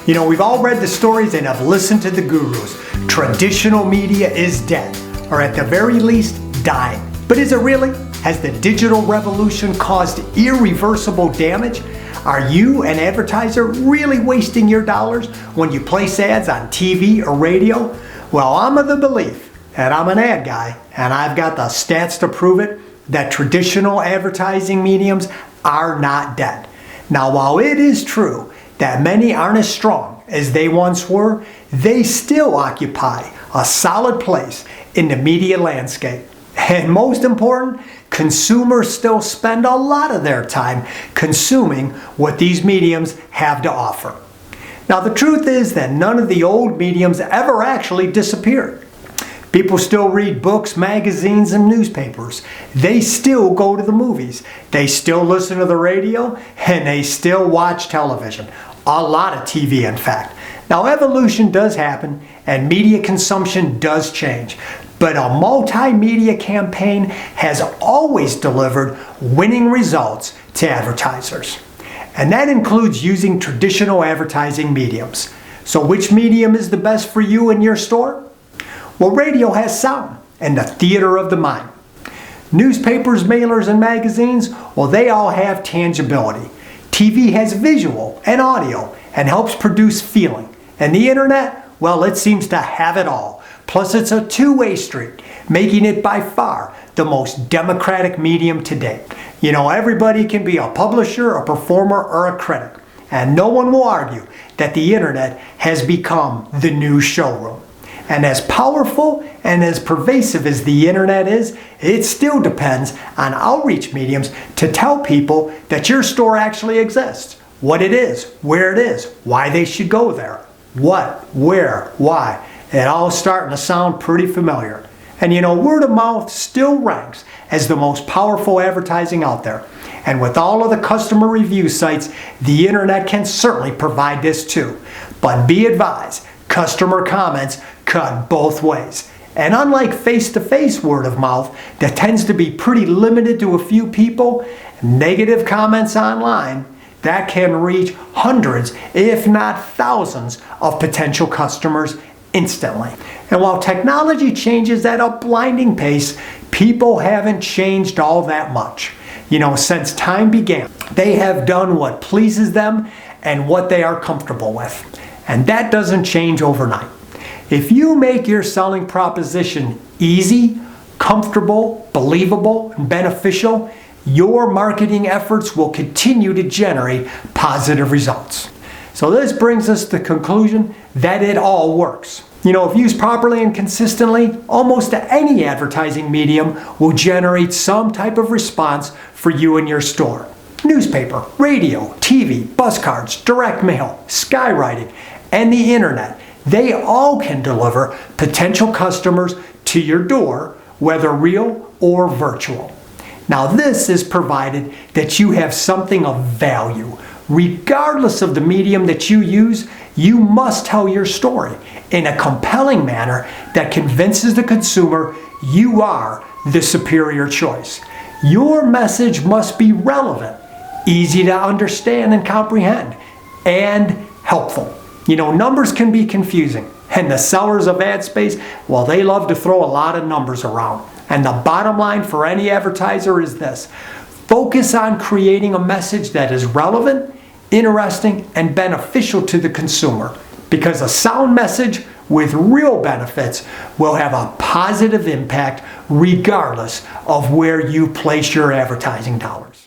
You know, we've all read the stories and have listened to the gurus. Traditional media is dead, or at the very least, dying. But is it really? Has the digital revolution caused irreversible damage? Are you, an advertiser, really wasting your dollars when you place ads on TV or radio? Well, I'm of the belief, and I'm an ad guy, and I've got the stats to prove it, that traditional advertising mediums are not dead. Now, while it is true that many aren't as strong as they once were, they still occupy a solid place in the media landscape. And most important, consumers still spend a lot of their time consuming what these mediums have to offer. Now, the truth is that none of the old mediums ever actually disappeared. People still read books, magazines, and newspapers. They still go to the movies. They still listen to the radio, and they still watch television. A lot of TV, in fact. Now, evolution does happen, and media consumption does change. But a multimedia campaign has always delivered winning results to advertisers. And that includes using traditional advertising mediums. So which medium is the best for you in your store? Well, radio has sound and the theater of the mind. Newspapers, mailers, and magazines, well, they all have tangibility. TV has visual and audio and helps produce feeling. And the internet, well, it seems to have it all. Plus, it's a two-way street, making it by far the most democratic medium to date. You know, everybody can be a publisher, a performer, or a critic. And no one will argue that the internet has become the new showroom. And as powerful and as pervasive as the internet is, it still depends on outreach mediums to tell people that your store actually exists, what it is, where it is, why they should go there, what, where, why. It all starting to sound pretty familiar. And you know, word of mouth still ranks as the most powerful advertising out there. And with all of the customer review sites, the internet can certainly provide this too. But be advised, customer comments cut both ways. And unlike face-to-face word of mouth that tends to be pretty limited to a few people, negative comments online, that can reach hundreds, if not thousands, of potential customers instantly. And while technology changes at a blinding pace, people haven't changed all that much. You know, since time began, they have done what pleases them and what they are comfortable with. And that doesn't change overnight. If you make your selling proposition easy, comfortable, believable, and beneficial, your marketing efforts will continue to generate positive results. So this brings us to the conclusion that it all works. You know, if used properly and consistently, almost any advertising medium will generate some type of response for you and your store. Newspaper, radio, TV, bus cards, direct mail, skywriting, and the internet. They all can deliver potential customers to your door, whether real or virtual. Now, this is provided that you have something of value. Regardless of the medium that you use, you must tell your story in a compelling manner that convinces the consumer you are the superior choice. Your message must be relevant, easy to understand and comprehend, and helpful. You know, numbers can be confusing, and the sellers of ad space, well, they love to throw a lot of numbers around. And the bottom line for any advertiser is this: focus on creating a message that is relevant, interesting, and beneficial to the consumer, because a sound message with real benefits will have a positive impact regardless of where you place your advertising dollars.